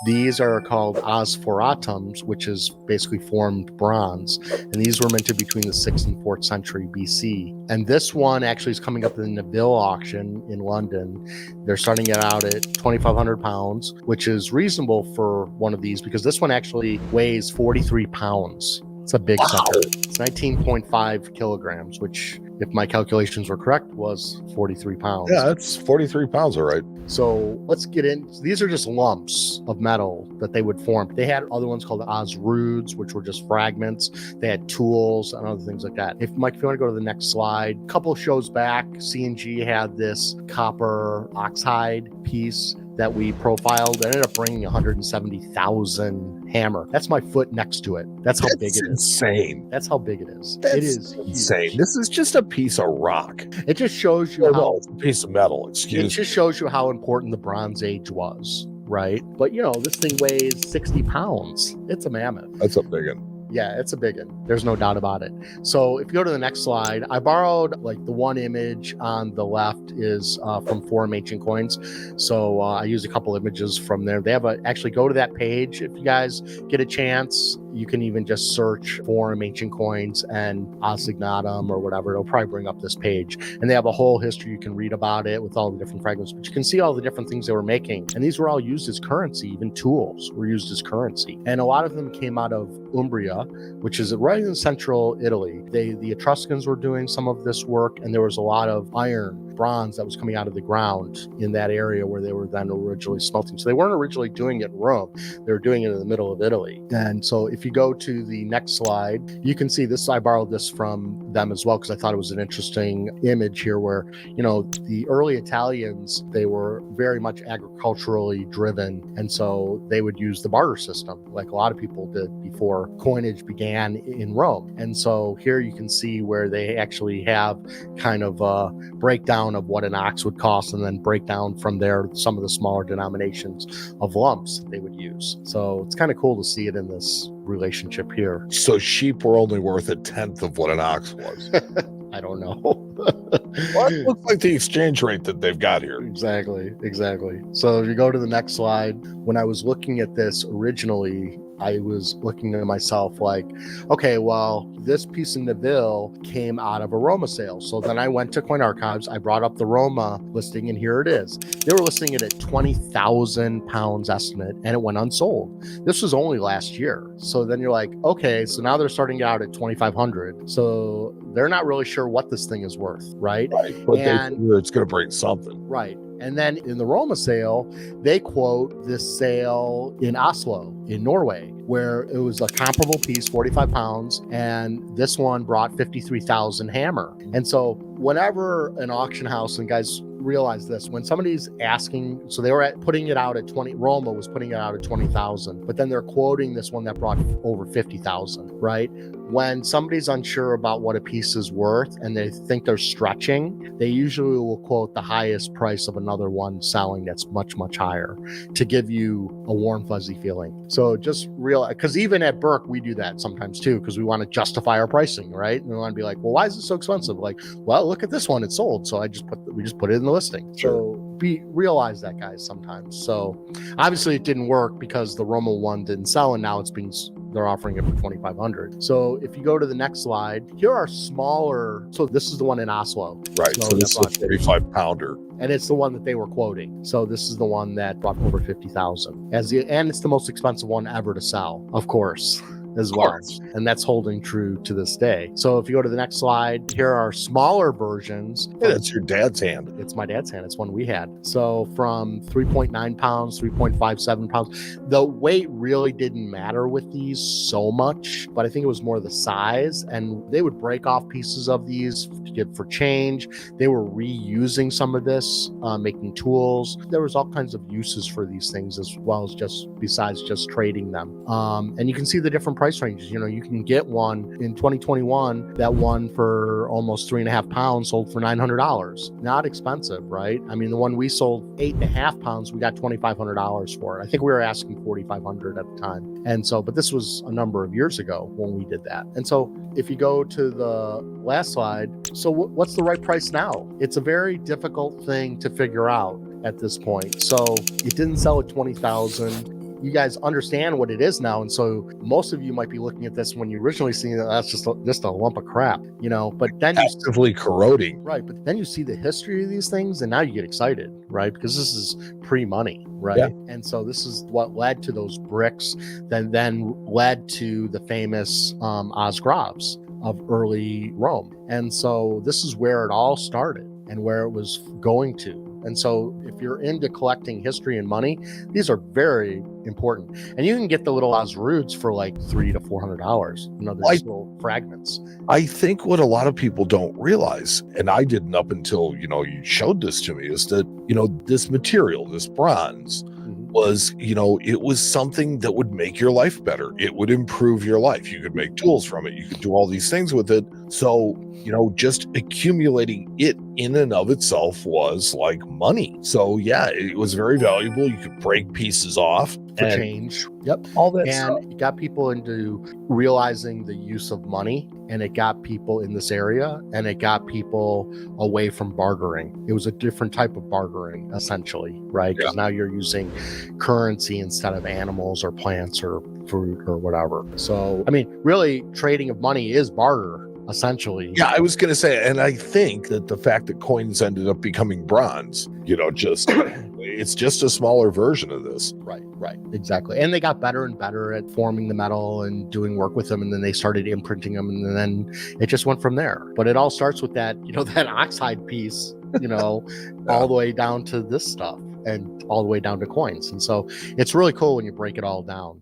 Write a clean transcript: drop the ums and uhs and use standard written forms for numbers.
These are called osforatums, which is basically formed bronze. And these were minted between the 6th and 4th century BC. And this one actually is coming up in the Neville auction in London. They're starting it out at 2,500 pounds, which is reasonable for one of these because this one actually weighs 43 pounds. It's a big sucker. It's 19.5 kilograms, which, if my calculations were correct, was 43 pounds. Yeah, that's 43 pounds, all right. So let's get in. These are just lumps of metal that they would form. They had other ones called osrudes, which were just fragments. They had tools and other things like that. Mike, if you want to go to the next slide, a couple shows back, C&G had this copper oxide piece that we profiled. It ended up bringing 170,000 hammer. That's my foot next to it. That's how big it is. Insane. That's how big it is. That's it is insane. huge. This is just a piece of rock. It just shows you how it's a piece of metal. it just shows you how important the Bronze Age was, right? But this thing weighs 60 pounds. It's a mammoth. That's a big one. Yeah, it's a big one. There's no doubt about it. So if you go to the next slide, I borrowed the one image on the left is from Forum Ancient Coins. So I used a couple images from there. They have actually go to that page if you guys get a chance. You can even just search Forum Ancient Coins and Ossignatum or whatever. It'll probably bring up this page. And they have a whole history. You can read about it with all the different fragments, but you can see all the different things they were making. And these were all used as currency. Even tools were used as currency. And a lot of them came out of Umbria, which is right in central Italy. The Etruscans were doing some of this work, and there was a lot of bronze that was coming out of the ground in that area where they were then originally smelting. So they weren't originally doing it in Rome. They were doing it in the middle of Italy. And so if you go to the next slide, you can see this. I borrowed this from them as well because I thought it was an interesting image here where, the early Italians, they were very much agriculturally driven. And so they would use the barter system like a lot of people did before coinage began in Rome. And so here you can see where they actually have kind of a breakdown of what an ox would cost, and then break down from there some of the smaller denominations of lumps that they would use. So it's kind of cool to see it in this relationship here. So sheep were only worth 1/10 of what an ox was. I don't know. Well, it looks like the exchange rate that they've got here. Exactly. So if you go to the next slide, when I was looking at this originally, I was looking at myself like, okay, well, this piece in Neville came out of a Roma sale. So then I went to Coin Archives, I brought up the Roma listing, and here it is. They were listing it at 20,000 pounds estimate, and it went unsold. This was only last year. So then you're like, okay, so now they're starting out at 2,500. So they're not really sure what this thing is worth, right? Right, but it's going to bring something. Right. And then in the Roma sale, they quote this sale in Oslo, in Norway, where it was a comparable piece, 45 pounds, and this one brought 53,000 hammer. And so whenever an auction house, and guys realize this, when somebody's asking, so they were putting it out at 20, Roma was putting it out at 20,000, but then they're quoting this one that brought over 50,000, right? When somebody's unsure about what a piece is worth and they think they're stretching, they usually will quote the highest price of another one selling that's much, much higher to give you a warm, fuzzy feeling. So just realize, because even at Burke, we do that sometimes too, because we want to justify our pricing, right? And we want to be like, well, why is it so expensive? Like, well, look at this one, it's sold. So we just put it in the listing. Sure. So realize that, guys, sometimes. So obviously it didn't work because the Roma one didn't sell, and now they're offering it for 2,500. So if you go to the next slide, here are smaller. So this is the one in Oslo. Right. So this is a 35 pounder. And it's the one that they were quoting. So this is the one that brought over 50,000 and it's the most expensive one ever to sell, of course, as well. And that's holding true to this day. So if you go to the next slide, here are smaller versions. Yeah, that's your dad's hand. It's my dad's hand. It's one we had. So from 3.9 pounds, 3.57 pounds. The weight really didn't matter with these so much, but I think it was more the size. And they would break off pieces of these to get for change. They were reusing some of this, making tools. There was all kinds of uses for these things as well as besides just trading them. And you can see the different price ranges. You can get one in 2021, that one for almost 3.5 pounds sold for $900. Not expensive, right? I mean, the one we sold 8.5 pounds, we got $2,500 for it. I think we were asking $4,500 at the time. And so, but this was a number of years ago when we did that. And so if you go to the last slide, so what's the right price now? It's a very difficult thing to figure out at this point. So it didn't sell at 20,000. you guys understand what it is now. And so most of you might be looking at this when you originally see that that's just a lump of crap, but then actively corroding. Right. But then you see the history of these things and now you get excited, right? Because this is pre-money, right? Yeah. And so this is what led to those bricks that then led to the famous Osgravs of early Rome. And so this is where it all started and where it was going to. And so if you're into collecting history and money, these are very important. And you can get the little Osrudes for like $300 to $400. There's little fragments. I think what a lot of people don't realize, and I didn't up until, you showed this to me, is that, this material, this bronze, was, it was something that would make your life better. It would improve your life. You could make tools from it. You could do all these things with it. So, just accumulating it in and of itself was like money. So yeah, it was very valuable. You could break pieces off for change. Yep. All that and stuff. It got people into realizing the use of money, and it got people in this area, and it got people away from bartering. It was a different type of bartering, essentially, right? Because now you're using currency instead of animals or plants or fruit or whatever. So, really, trading of money is barter, essentially. Yeah, I was going to say, and I think that the fact that coins ended up becoming bronze, it's just a smaller version of this. Right, exactly. And they got better and better at forming the metal and doing work with them, and then they started imprinting them, and then it just went from there. But it all starts with that, that oxide piece, all the way down to this stuff and all the way down to coins. And so it's really cool when you break it all down.